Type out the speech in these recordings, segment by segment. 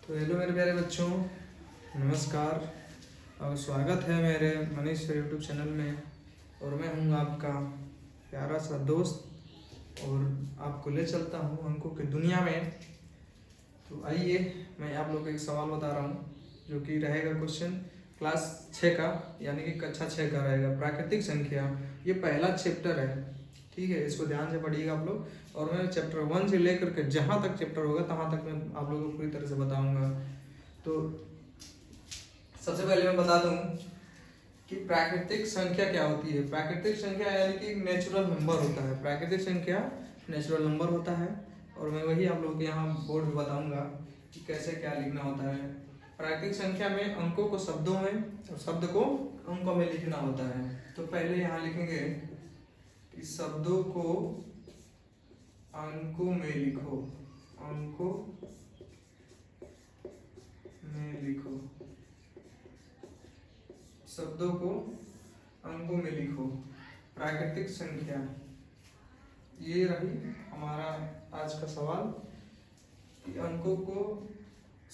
तो हेलो मेरे प्यारे बच्चों, नमस्कार और स्वागत है मेरे मनीष सर यूट्यूब चैनल में। और मैं हूँ आपका प्यारा सा दोस्त और आपको ले चलता हूँ अंकों की दुनिया में। तो आइए मैं आप लोगों को एक सवाल बता रहा हूँ जो कि रहेगा क्वेश्चन क्लास 6 का, यानी कि कक्षा 6 का रहेगा, प्राकृतिक संख्या। ये पहला चैप्टर है, ठीक है, इसको ध्यान से पढ़िएगा आप लोग। और मैं चैप्टर 1 से लेकर के जहाँ तक चैप्टर होगा तहाँ तक मैं आप लोगों को पूरी तरह से बताऊंगा। तो सबसे पहले मैं बता दूं कि प्राकृतिक संख्या क्या होती है। प्राकृतिक संख्या यानी कि नेचुरल नंबर होता है। प्राकृतिक संख्या नेचुरल नंबर होता है और मैं वही आप लोगों को यहाँ बोर्ड पे बताऊंगा कि कैसे क्या लिखना होता है। प्राकृतिक संख्या में अंकों को शब्दों में और शब्द को अंकों में लिखना होता है। तो पहले यहाँ लिखेंगे कि शब्दों को अंकों में लिखो, अंकों में लिखो, शब्दों को अंकों में लिखो। प्राकृतिक संख्या, ये रही हमारा आज का सवाल कि अंकों को,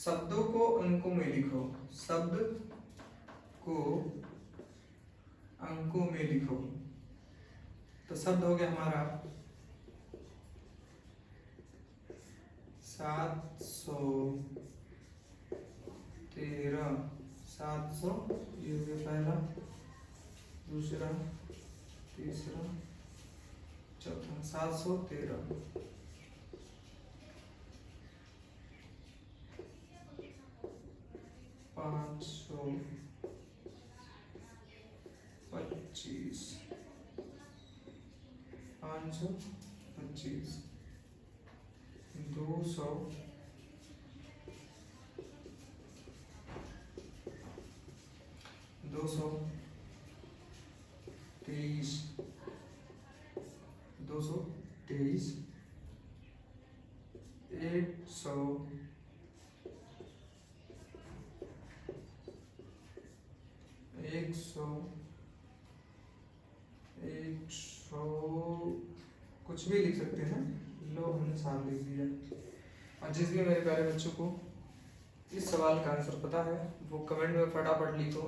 शब्दों को अंकों में लिखो, शब्द को अंकों में लिखो। तो शब्द हो गया हमारा 713, 700, ये हो गया पहला, दूसरा, तीसरा, चौथा, 713। 525, 525, 200, 223, 223, 100, 100 कुछ भी लिख सकते हैं। लो हमने साथ लिख दिया। और जिस भी मेरे प्यारे बच्चों को इस सवाल का आंसर पता है वो कमेंट में फटाफट लिखो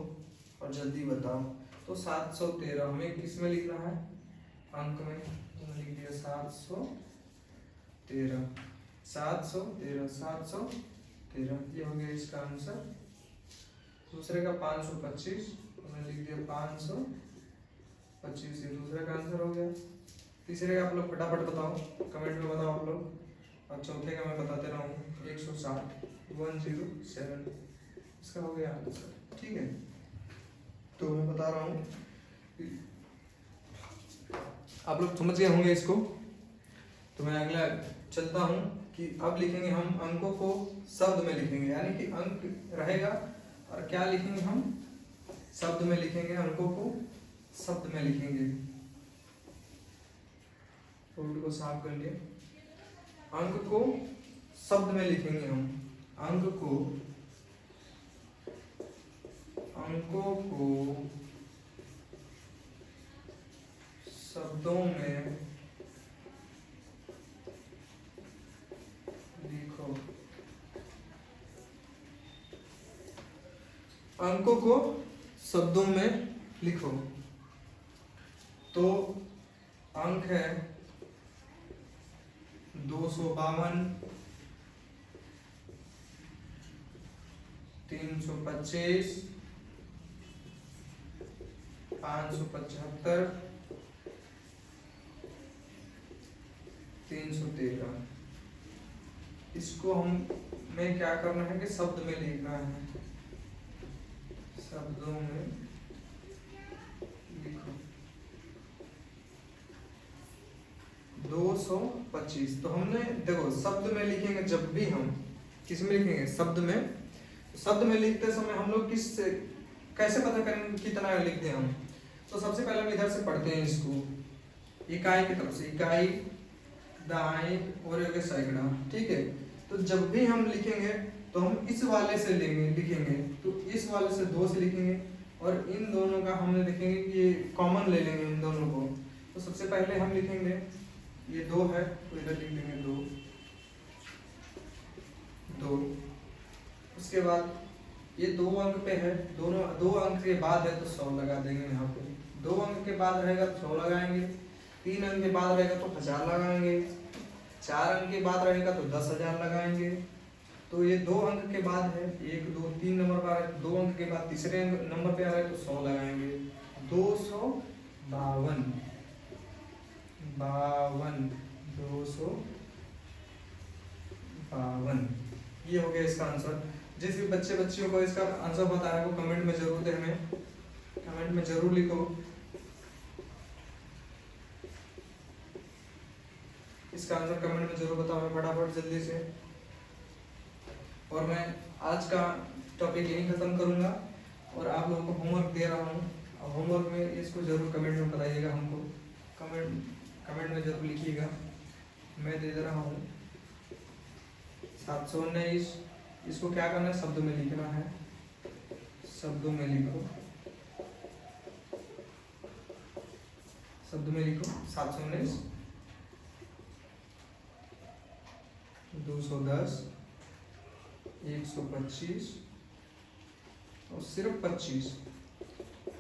और जल्दी बताओ। तो 713 हमें किस में लिखना है, अंक में। तो लिख दिया 713, 713, 713, ये हो गया इसका आंसर। दूसरे का 525, तो मैंने लिख दिया 525, ये दूसरे का आंसर हो गया। तीसरे का आप लोग फटाफट बताओ, कमेंट में बताओ आप लोग। और चौथे का मैं बताते रहा हूँ 160, 107, इसका हो गया आंसर, ठीक है। तो मैं बता रहा हूँ, आप लोग समझ गए होंगे इसको। तो मैं अगला चलता हूँ कि अब लिखेंगे हम अंकों को शब्द में लिखेंगे, यानी कि अंक रहेगा और क्या लिखेंगे हम, शब्द में लिखेंगे, अंकों को शब्द में लिखेंगे। बोर्ड को साफ कर लिए। अंक को शब्द में लिखेंगे हम, अंकों को शब्दों में लिखो, अंकों को शब्दों में लिखो। तो अंक है 252, 325, 575, 313। इसको हमें क्या करना है कि शब्द में लिखना है, शब्दों में लिखो। 225, तो हमने देखो शब्द में लिखेंगे, जब भी हम किस में लिखेंगे, शब्द में। शब्द में लिखते समय हम लोग कैसे पता करेंगे कितना लिखते हैं हम। तो सबसे पहले हम इधर से पढ़ते हैं इसको, इकाई की तरफ से, इकाई, दाई और एक सैकड़ा, ठीक है। तो जब भी हम लिखेंगे तो हम इस वाले से लिखेंगे, तो इस वाले से 2 से लिखेंगे और इन दोनों का हमने देखेंगे कि ये कॉमन ले लेंगे इन दोनों को। तो सबसे पहले हम लिखेंगे, ये 2 है तो इधर लिख देंगे 2, 2, उसके बाद ये 2 अंक पे है, दोनों 2 अंक के बाद है तो 100 लगा देंगे यहाँ पे। 2 अंक के बाद रहेगा तो 100 लगाएंगे, 3 अंक के बाद रहेगा तो 1000 लगाएंगे, 4 अंक के बाद रहेगा तो 10,000 लगाएंगे। तो ये 2 अंक के बाद है, 1 2 3 नंबर पर आ रहा है, 2 अंक के बाद तीसरे नंबर पे आ रहा है तो 100 लगाएंगे। 252 252 ये हो गया इसका आंसर। जिस भी बच्चियों को इसका आंसर पता है वो कमेंट में जरूर दे, हमें कमेंट में जरूर लिखो। इसका आंसर कमेंट में जरूर बताओ फटाफट जल्दी से। और मैं आज का टॉपिक यहीं खत्म करूंगा और आप लोगों को होमवर्क दे रहा हूँ। होमवर्क में इसको जरूर कमेंट में बताइएगा, हमको कमेंट में जरूर लिखिएगा। मैं दे रहा हूँ 719। इसको क्या करना है, शब्दों में लिखना है, शब्दों में लिखो, शब्दों में लिखो 719 210 125 और सिर्फ 25।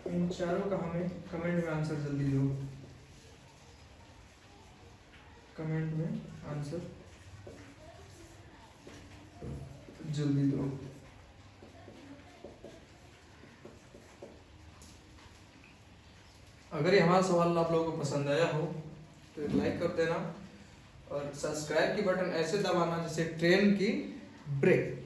इन चारों का हमें कमेंट में आंसर जल्दी दो, कमेंट में आंसर जल्दी दो। अगर ये हमारा सवाल आप लोगों को पसंद आया हो तो एक लाइक कर देना और सब्सक्राइब की बटन ऐसे दबाना जैसे ट्रेन की ब्रेक।